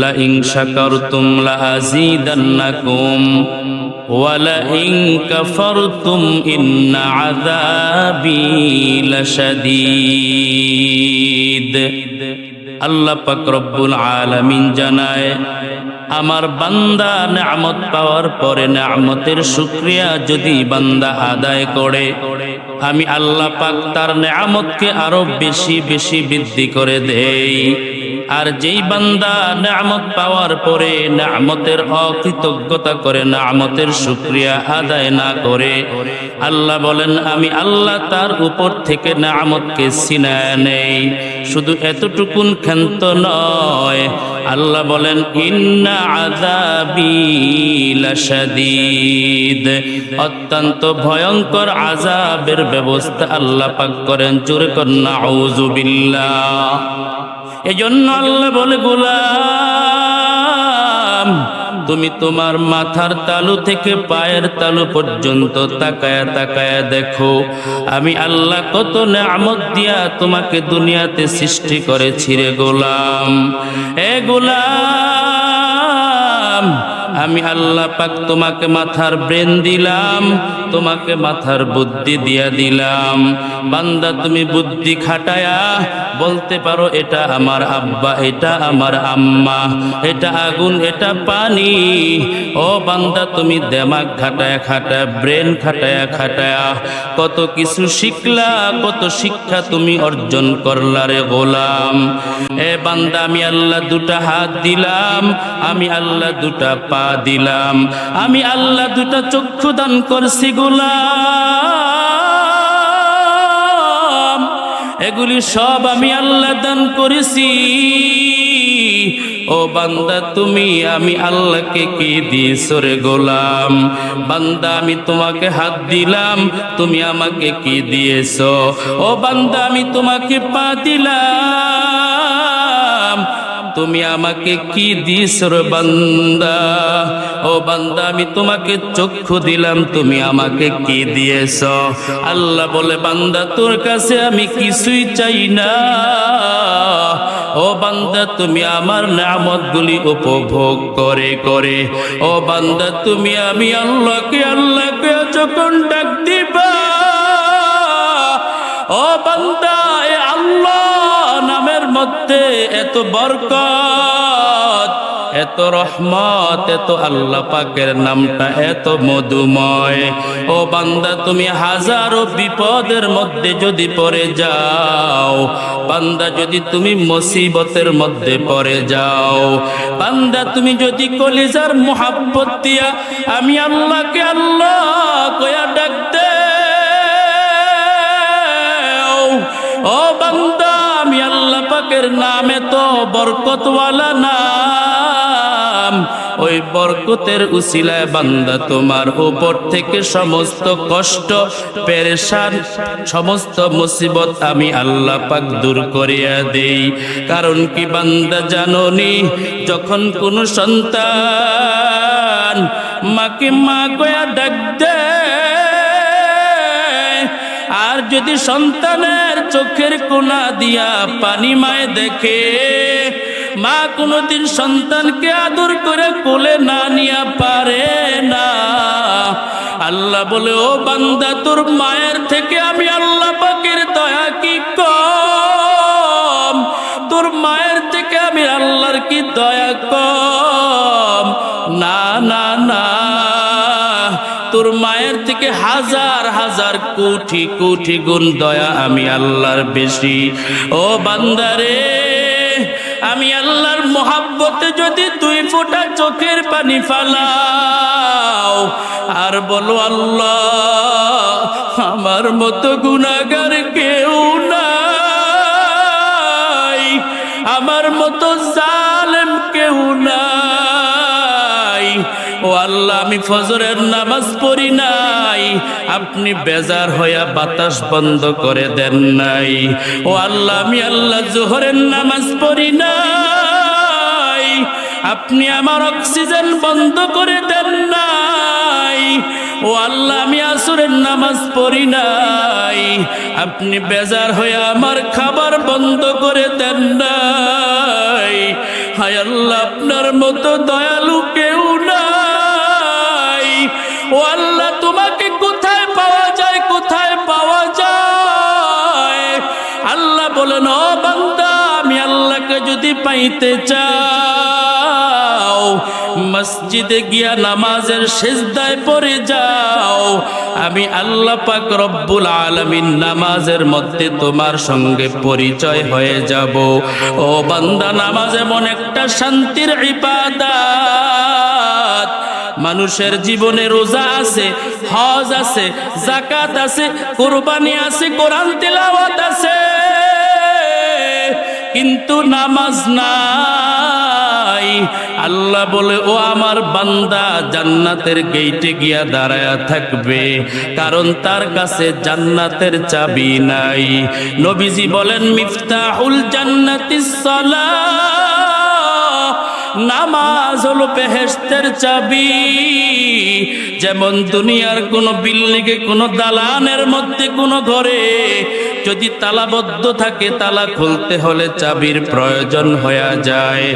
Line শাকারতুম লাযীদান্নাকুম ওয়া line কাফারতুম ইন্না আযাবী লাশাদীদ। আল্লাহ পাক রব্বুল আলামিন জানায়, আমার বান্দা নেয়ামত পাওয়ার পরে নেয়ামতের শুকরিয়া যদি বান্দা আদায় করে, আমি আল্লাহ পাক তার নেয়ামতকে আরো বেশি বেশি বৃদ্ধি করে দেই। আর যেই বান্দা নেয়ামত পাওয়ার পরে নেয়ামতের অকৃতজ্ঞতা করে, নেয়ামতের শুকরিয়া আদায় না করে, আল্লাহ বলেন আমি আল্লাহ তার উপর থেকে নেয়ামতকে ছিনায় নেই। শুধু এতটুকুন ক্ষান্ত নয়, আল্লাহ বলেন ইন্না আযাবী লাশাদীদ, অত্যন্ত ভয়ঙ্কর আযাবের ব্যবস্থা আল্লাহ পাক করেন। জোরে কর নাউযু বিল্লাহ। এজন্য আল্লাহ বলে, গোলাম তুমি তোমার মাথার তালু থেকে পায়ের তালু পর্যন্ত তাকায়া তাকায়া দেখো, আমি আল্লাহ কত নেয়ামত দিয়া তোমাকে দুনিয়াতে সৃষ্টি করেছি রে গোলাম। এ গোলাম, আমি আল্লাহ পাক তোমাকে মাথার ব্রেন দিলাম, তোমাকে মাথার বুদ্ধি দিয়া দিলাম। বান্দা তুমি বুদ্ধি খাটায়া বলতে পারো এটা আমার আব্বা, এটা আমার আম্মা, এটা আগুন, এটা পানি। ও বান্দা তুমি দিমাগ খাটায়া খাটায়া, ব্রেন খাটায়া খাটায়া কত কিছু শিখলা, কত শিক্ষা তুমি অর্জন করলা রে গোলাম। এ বান্দা, আমি আল্লাহ দুটা হাত দিলাম, আমি আল্লাহ দুটা পা দিলাম, আমি আল্লাহ দুটা চক্ষু দান করছি গোলাম। এগুলি সব আমি আল্লাহ দান করেছি। ও বান্দা তুমি আমি আল্লাহকে কি দিয়েছো রে গোলাম? বান্দা আমি তোমাকে হাত দিলাম, তুমি আমাকে কি দিয়েছো? ও বান্দা আমি তোমাকে পা দিলাম, তুমি আমাকে কি দিয়েছো রে বান্দা? ও বান্দা আমি তোমাকে চক্ষু দিলাম, তুমি আমাকে কি দিয়েছো? আল্লাহ বলে, বান্দা তোর কাছে আমি কিছুই চাই না। ও বান্দা তুমি আমার নেয়ামতগুলি উপভোগ করে করে, ও বান্দা তুমি আমি আল্লাহকে যখন ডাক দিবা, ও বান্দা এ আল্লাহ নামের মধ্যে এত বরকত, এত রহমত, এত আল্লাহ পাকের নামটা এত মধুময়। ও বান্দা তুমি হাজারো বিপদের মধ্যে যদি পড়ে যাও, বান্দা যদি তুমি মুসিবতের মধ্যে পড়ে যাও, বান্দা তুমি যদি কলিজার মোহাব্বত দিয়া আমি আল্লাহকে আল্লাহ কয়া ডাক দেও, ও বান্দা আমি আল্লাহ পাকের নামে তো বরকতওয়ালা নাম, ওই বরকতের উসিলায় বান্দা তোমার উপর থেকে সমস্ত কষ্ট, পেরেশান, সমস্ত মুসিবত আমি আল্লাহ পাক দূর করিয়া দেই। কারণ কি বান্দা জানোনি, যখন কোন সন্তান মাকে মা কয়া ডাক দেয়, আর যদি সন্তানের চোখের কোনা দিয়া পানি মায় দেখে, মা কোনদিন সন্তানকে আদর করে কোলে না নিয়া পারে না। আল্লাহ বলে, ও বান্দা তোর মায়ের থেকে আমি আল্লাহ পাকের দয়া কি কম? তোর মায়ের থেকে আমি আল্লাহর কি দয়া কম? না না না, তোর মায়ের থেকে হাজার হাজার কোটি কোটি গুণ দয়া আমি আল্লাহর বেশি। ও বান্দারে, আমি আল্লাহর মোহাব্বতে যদি 2 ফোঁটা চোখের পানি ফালাও আর বলো আল্লাহ আমার মতো গুনাহগার কেউ নাই, আমার মতো জালেম কেউ নাই, ও আল্লাহ আমি ফজরের নামাজ পড়ি নাই, আপনি বেজার হইয়া বাতাস বন্ধ করে দেন নাই। ও আল্লাহ আমি আল্লাহ জোহরের নামাজ পড়ি নাই, আপনি আমার অক্সিজেন বন্ধ করে দেন নাই। ও আল্লাহ আমি আসরের নামাজ পড়ি নাই, আপনি বেজার হয়ে আমার খাবার বন্ধ করে দেন নাই। হায় আল্লাহ আপনার মতো দয়ালু কেউ নাই। ও আল্লাহ তোমাকে কোথায় পাওয়া যায়, কোথায় পাওয়া যায়? আল্লাহ বলেন, ও বান্দা আমি আল্লাহকে যদি পাইতে চাও মসজিদে গিয়া নামাজের সিজদায় পড়ে যাও, আমি আল্লাহ পাক রব্বুল আলামিন নামাজের মধ্যে তোমার সঙ্গে পরিচয় হয়ে যাব। ও বান্দা নামাজ এমন একটা শান্তির ইবাদত, মানুষের জীবনে রোজা আছে, হজ আছে, যাকাত আছে, কুরবানি আছে, কোরআন তিলাওয়াত আছে, কিন্তু নামাজ নাই। আল্লাহ বলে, ও আমার বান্দা জান্নাতের গেইটে গিয়া দাঁড়ায়া থাকবে, কারণ তার কাছে জান্নাতের চাবি নাই। নবীজি বলেন, মিফতাহুল জান্নাতিস সালাহ, নামাজ হলো বেহেশতের চাবি। যেমন দুনিয়ার কোন বিল্ডিংয়ে, কোন দালানের মধ্যে, কোন ঘরে যদি তালাবদ্ধ থাকে, তালা খুলতে হলে চাবির প্রয়োজন হয়ে যায়।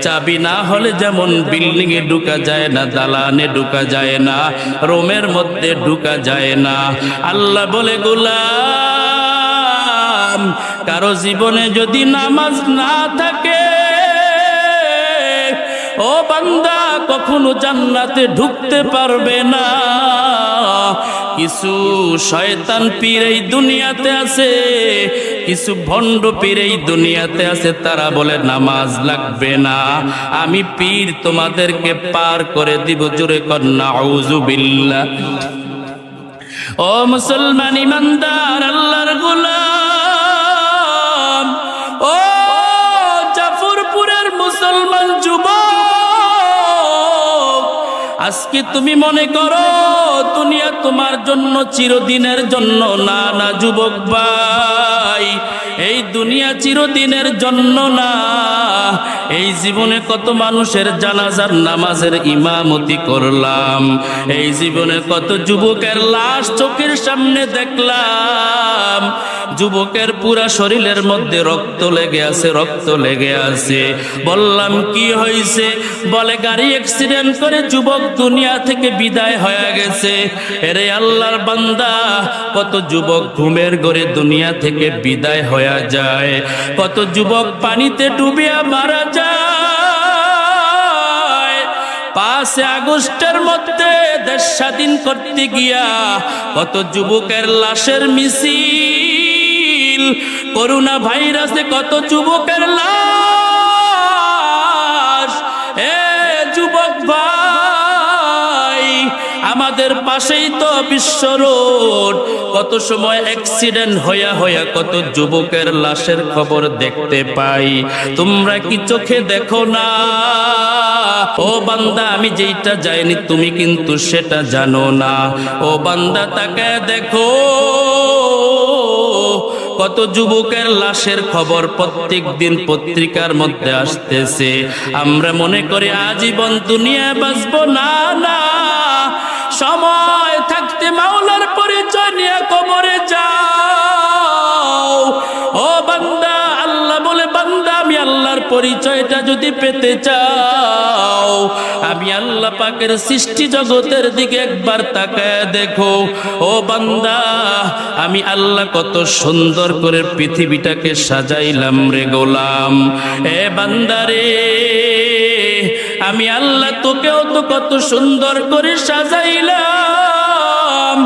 চাবি না হলে যেমন বিল্ডিংয়ে ঢুকা যায় না, দালানে ঢুকা যায় না, রুমের মধ্যে ঢুকা যায় না। আল্লাহ বলে, গোলাম কারো জীবনে যদি নামাজ না থাকে, ও বান্দা কখনো জান্নাতে ঢুকতে পারবে না। কিছু শয়তান পীর এই দুনিয়াতে আছে, কিছু ভণ্ড পীর এই দুনিয়াতে আছে, তারা বলে নামাজ লাগবে না, আমি পীর তোমাদেরকে পার করে দিব। জোরে কর নাউযুবিল্লাহ। ও মুসলমান ইমানদার আল্লাহর গোলাম, ও জাফরপুরের মুসলমান যুবক, আজকে তুমি মনে করো দুনিয়া তোমার জন্য চিরদিনের জন্য। না না যুবক ভাই, এই দুনিয়া চিরদিনের জন্য না। এই জীবনে কত মানুষের জানাজার নামাজের ইমামতি করলাম, এই জীবনে কত যুবকের লাশ চোখের সামনে দেখলাম। যুবকের পুরা শরীরের মধ্যে রক্ত লেগে আছে, রক্ত লেগে আছে। বললাম কি হয়েছে? বলে গাড়ি অ্যাক্সিডেন্ট করে যুবক দুনিয়া থেকে বিদায় হয়ে গেছে। এরে আল্লাহর বান্দা, কত যুবক ঘুমের ঘরে দুনিয়া থেকে বিদায় হয়ে যায়, কত যুবক পানিতে ডুবিয়া মারা যায়। 5 আগস্টের মধ্যে দেশ স্বাধীন করতে গিয়া কত যুবকের লাশের মিছিল, করোনা ভাইরাসে কত যুবকের লাশ। এ যুবক ভাই, আমাদের পাশেই তো বিশ্ব রোড, কত সময় অ্যাক্সিডেন্ট হইয়া হইয়া কত যুবকের লাশের খবর দেখতে পাই। তোমরা কি চোখে দেখো না? ও বান্দা, আমি যেটা জানি তুমি কিন্তু সেটা জানো না। ও বান্দা তাকায় দেখো, কত যুবকের লাশের খবর প্রত্যেক দিন পত্রিকার মধ্যে আসতেছে। আমরা মনে করি আজীবন দুনিয়ায় বাঁচবো। না না, সময় থাকতে মাওলার পরিচয় নিয়ে কবরে যাও। ও বান্দা, আল্লাহ বলে, বান্দা আমি আল্লাহর পরিচয়টা যদি পেতে চাও, আমি আল্লাহ পাকের সৃষ্টি জগতের দিকে একবার তাকায় দেখো। ও বান্দা, আমি আল্লাহ কত সুন্দর করে পৃথিবীটাকে সাজাইলাম রে গোলাম। এ বান্দারে, আমি আল্লাহ তোকেও তো কত সুন্দর করে সাজাইলাম।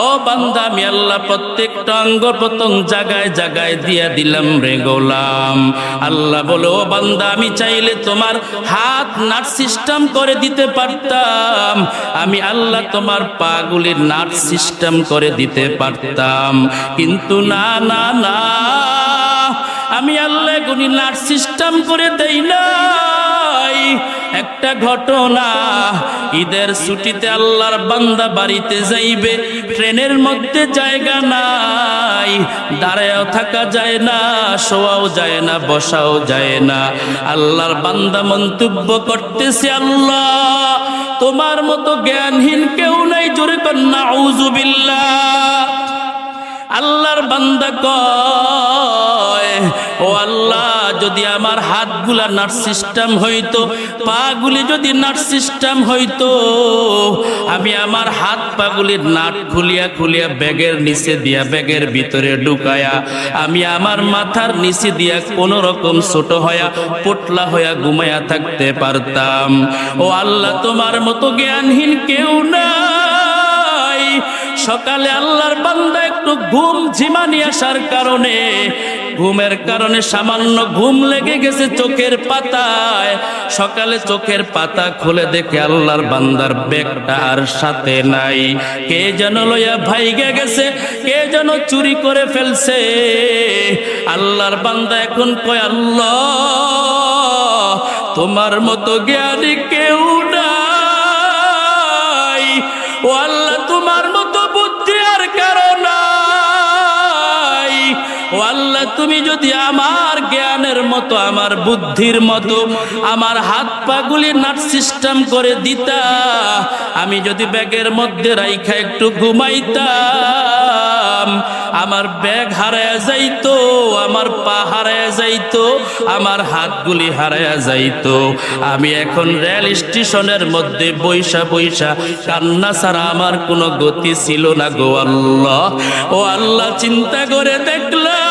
ও বান্দা, আমি আল্লাহ প্রত্যেকটা অঙ্গ প্রত্যঙ্গ জায়গায় জায়গায় দিয়া দিলাম রে গোলাম। আল্লাহ বলে, ও বান্দা, আমি চাইলে তোমার হাত নাট সিস্টেম করে দিতে পারতাম, আমি আল্লাহ তোমার পাগুলির নাট সিস্টেম করে দিতে পারতাম, কিন্তু না না না, আমি আল্লাহ গুনি নাট সিস্টেম করে দেই নাই। একটা ঘটনা, ঈদের ছুটিতে আল্লাহর বান্দা বাড়িতে যাইবে, ট্রেনের মধ্যে জায়গা নাই, দাঁড়ায়ও থাকা যায় না, শোয়াও যায় না, বসাও যায় না। আল্লাহর বান্দা মন্তব্য করতেছে, আল্লাহ তোমার মতো জ্ঞানহীন কেউ নাই। জোরে কর নাউযুবিল্লাহ। আল্লাহর বান্দা কয়, ও আল্লাহ, যদি আমার হাতগুলা নাট সিস্টেম হইতো, পাগুলি যদি নাট সিস্টেম হইতো, আমি আমার হাত পাগুলির নাট খুলিয়া খুলিয়া ব্যাগের নিচে দিয়া, ব্যাগের ভিতরে ঢুকায়া, আমি আমার মাথার নিচে দিয়া কোন রকম ছোট হইয়া পোটলা হইয়া ঘুমাইয়া থাকতে পারতাম। ও আল্লাহ, তোমার মতো জ্ঞানহীন কেউ নাই। সকালে আল্লাহর বান্দা একটু ঘুম ঝিমানি আসার কারণে, ঘুমের কারণে সামান্য ঘুম লেগে গেছে চোখের পাতায়। সকালে চোখের পাতা খুলে দেখে আল্লাহর বান্দার ব্যাগটা আর সাথে নাই। কে যেন লইয়া ভাইগে গেছে, কে যেন চুরি করে ফেলছে। আল্লাহর বান্দা এখন কয়, আল্লাহ, তোমার মতো জ্ঞানী কেউ নাই। ও আল্লাহ, তোমার মতো বুদ্ধি আর কারো নাই। ও আল্লাহ, তুমি যদি আমার জ্ঞানের মতো, আমার বুদ্ধির মতো আমার হাত পাগুলি নাট সিস্টেম করে দিতা, আমি যদি ব্যাগের মধ্যে রাইখা একটু ঘুমাইতাম, আমার ব্যাগ হারায়া যাইতো, আমার পা হারায়া যাইতো, আমার হাতগুলি হারায়া যাইতো। আমি এখন রেল স্টেশনের মধ্যে বইসা বইসা কান্না ছাড়া আমার কোনো গতি ছিল না গো আল্লাহ। ও আল্লাহ, চিন্তা করে দেখলাম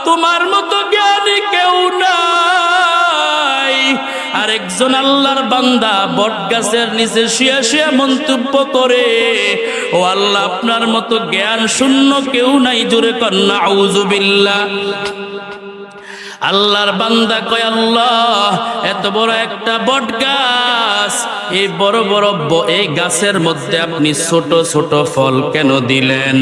তোমার মতো জ্ঞানী কেউ নাই। আরেকজন আল্লাহর বান্দা বট গাছের নিচে শুয়ে শুয়ে মন্তব্য করে, ও আল্লাহ, আপনার মতো জ্ঞান শূন্য কেউ নাই। জোরে কর নাউযুবিল্লাহ। আল্লাহর বান্দা কয়, আল্লাহ, এত বড় একটা বট গাছ, এই বড় বড় এই গাছের মধ্যে আপনি ছোট ছোট ফল কেন দিলেন?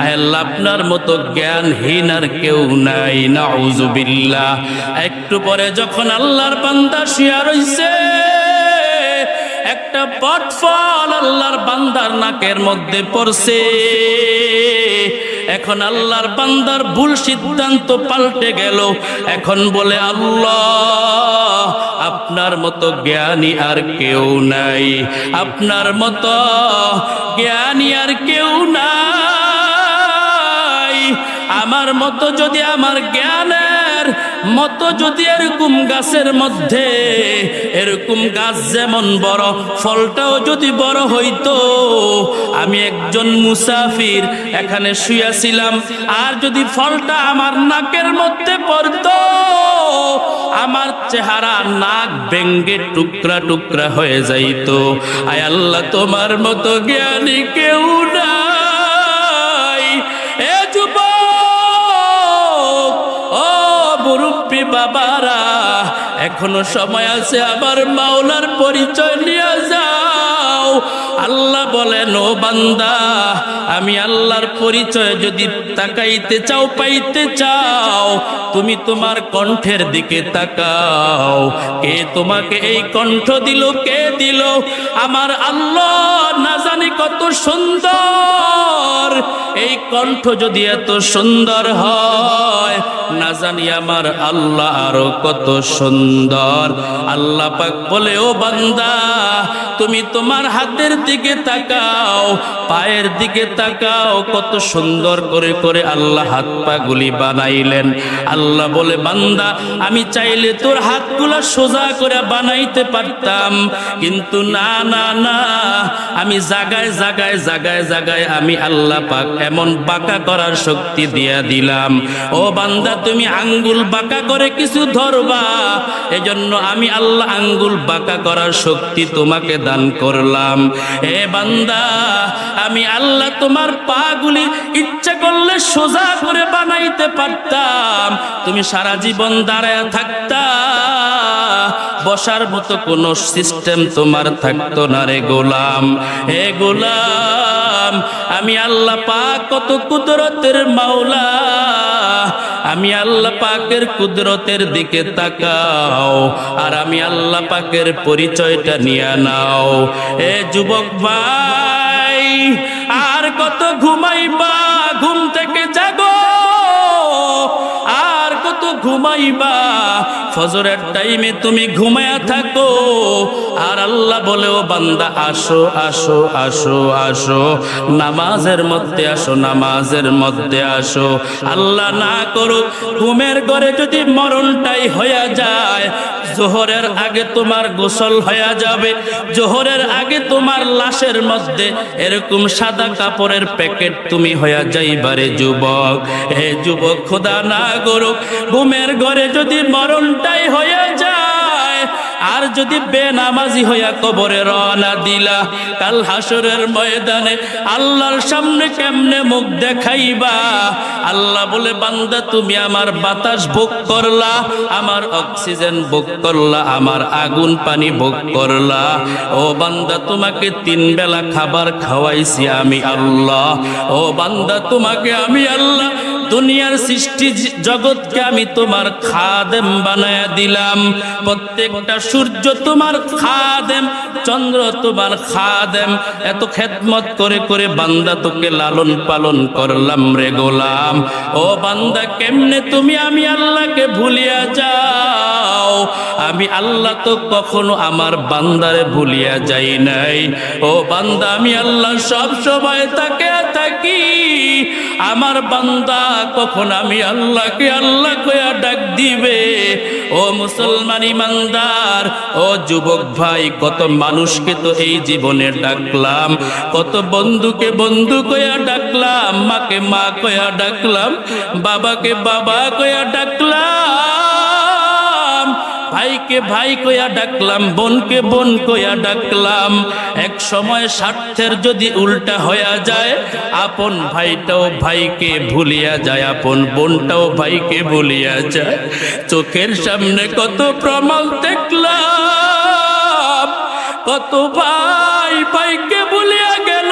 আয় আল্লাহ, আপনার মতো জ্ঞানহীন আর কেউ নাই। নাউযুবিল্লাহ। একটু পরে যখন আল্লাহর বান্দা শুয়ে রইছে, একটা বট ফল আল্লাহর বান্দার নাকের মধ্যে পড়ছে। এখন আল্লাহর বান্দার ভুল সিদ্ধান্ত পাল্টে গেল। এখন বলে, আল্লাহ, আপনার মতো জ্ঞানী আর কেউ নাই, আপনার মতো জ্ঞানী আর কেউ নাই। আমার মতো যদি, আমার জ্ঞানের মতো যদি এরকম গাছের মধ্যে, এরকম গাছ যেমন বড়, ফলটাও যদি বড় হইতো, আমি একজন মুসাফির এখানে শুয়েছিলাম, আর যদি ফলটা আমার নাকের মধ্যে পড়তো, আমার চেহারা নাক ভেঙ্গে টুকরা টুকরা হয়ে যাইতো। আয় আল্লাহ, তোমার মতো জ্ঞানী কেউ নাই। এ যুবক, ও মুরব্বী বাবারা, এখনো সময় আছে, আমার মাওলার পরিচয় নিয়ে যাও। আল্লাহ বলেন, ও বান্দা, আমি আল্লাহর পরিচয় যদি তাকাইতে চাও, পাইতে চাও, তুমি তোমার কণ্ঠের দিকে তাকাও। কে তোমাকে এই কণ্ঠ দিল? কে দিল? আমার আল্লাহ না জানি কত সুন্দর। এই কণ্ঠ যদি এত সুন্দর হয়, না জানি আমার আল্লাহ আরো কত সুন্দর। আল্লাহ পাক বলে, ও বান্দা, তুমি তোমার হাতের দিকে তাকাও, পায়ের দিকে তাকাও, কত সুন্দর করে করে আল্লাহ হাত পা গুলি বানাইলেন। আল্লাহ বলে, বান্দা, আমি চাইলে তোর হাতগুলা সোজা করে বানাইতে পারতাম, কিন্তু না না না, আমি জায়গায় জায়গায় জায়গায় জায়গায় আমি আল্লাহ পাক এমন বাঁকা করার শক্তি দিয়া দিলাম। ও বান্দা, তুমি আঙ্গুল বাঁকা করে কিছু ধরবা, এজন্য আমি আল্লাহ আঙ্গুল বাঁকা করার শক্তি তোমাকে দান করলাম। এ বান্দা, আমি আল্লাহ তোমার পা গুলি ইচ্ছা করলে সোজা করে বানাইতে পারতাম, তুমি সারা জীবন দাঁড়ায় থাকতা, বসার মতো কোনো সিস্টেম তোমার থাকতো না রে গোলাম। হে গোলাম, আমি আল্লাহ পাক কত কুদরতের মাওলা, আমি আল্লাহ পাকের কুদরতের দিকে তাকাও, আর আমি আল্লাহ পাকের পরিচয়টা নিয়ে নাও। এ যুবক ভাই, আর কত ঘুমাইবা? ঘুম থেকে জাগো। আর কত ঘুমাইবা? ফজরের টাইমে তুমি ঘুমায়া থাকো, আর আল্লাহ বলে ও বান্দা আসো আসো আসো আসো, নামাজের মধ্যে আসো, নামাজের মধ্যে আসো। আল্লাহ না করুক ঘুমের ঘরে যদি মরণটাই হইয়া যায়, জোহরের আগে তোমার গোসল হইয়া যাবে, জোহরের আগে তোমার লাশের মধ্যে এরকম সাদা কাপড়ের প্যাকেট তুমি হইয়া যাইবারে যুবক। হে যুবক, খোদা না করুক ঘুমের ঘরে যদি মরণটাই হইয়া যায়, আর যদি বেনামাজি হইয়া কবরে রওনা দিলা, কাল হাসরের ময়দানে আল্লাহর সামনে কেমনে মুখ দেখাইবা? আল্লাহ বলে বান্দা তুমি আমার বাতাস ভোগ করলা, আমার অক্সিজেন ভোগ করলা, আমার আগুন পানি ভোগ করলা। ও বান্দা তোমাকে 3 বেলা খাবার খাওয়াইছি আমি আল্লাহ। ও বান্দা তোমাকে আমি আল্লাহ দুনিয়ার সৃষ্টি জগৎকে আমি তোমার খাদেম বানায়া দিলাম। প্রত্যেকটা সূর্য তোমার খাদেম, চন্দ্র তোমার খাদেম। এত খেদমত করে করে বান্দা তোকে লালন পালন করলাম রে গোলাম। ও বান্দা কেমনে তুমি আমি আল্লাহকে ভুলিয়া যাও? আমি আল্লাহ তো কখনো আমার বান্দারে ভুলিয়া যাই নাই। ও বান্দা আমি আল্লাহ সব সময় তাকে থাকি। আমার বান্দা কখন আমি আল্লাহকে আল্লাহ কইয়া ডাক দিবে? ও মুসলমান ইমানদার, ও যুবক ভাই, কত মানুষকে তো এই জীবনে ডাকলাম, কত বন্ধুকে বন্ধু কইয়া ডাকলাম, মাকে মা কইয়া ডাকলাম, বাবাকে বাবা কইয়া ডাকলাম, ভাইকে ভাই কইয়া ডাকলাম, বোনকে বোন কইয়া ডাকলাম। এক সময় স্বার্থের যদি উল্টা হইয়া যায়, আপন ভাইটাও ভাইকে ভুলিয়া যায়, আপন বোনটাও ভাইকে ভুলিয়া যায়। চোখের সামনে কত প্রমাণ দেখলাম, কত ভাই ভাইকে ভুলিয়া গেল।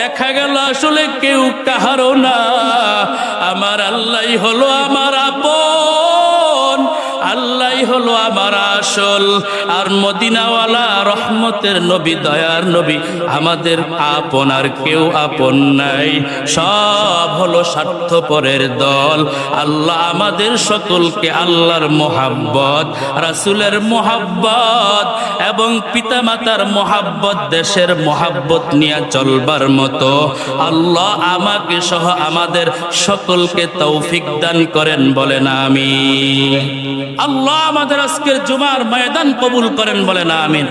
দেখা গেল আসলে কেউ কাহারও না, আমার আল্লাহই হলো আমার আপন, আল্লাহই হলো আমার আসল। আর মদিনাওয়ালা রহমতের নবী, দয়ার নবী আমাদের আপন, আর কেউ আপন নাই। সব হলো স্বার্থপরের দল। আল্লাহ আমাদের সকলকে আল্লাহর মোহাব্বত, রাসূলের মোহাব্বত এবং পিতামাতার মোহাব্বত, দেশের মোহাব্বত নিয়ে চলবার মতো আল্লাহ আমাকে সহ আমাদের সকলকে তৌফিক দান করেন, বলেন আমিন। আল্লাহ আমাদের আজকের জুমার ময়দান কবুল করেন, বলেন আমিন।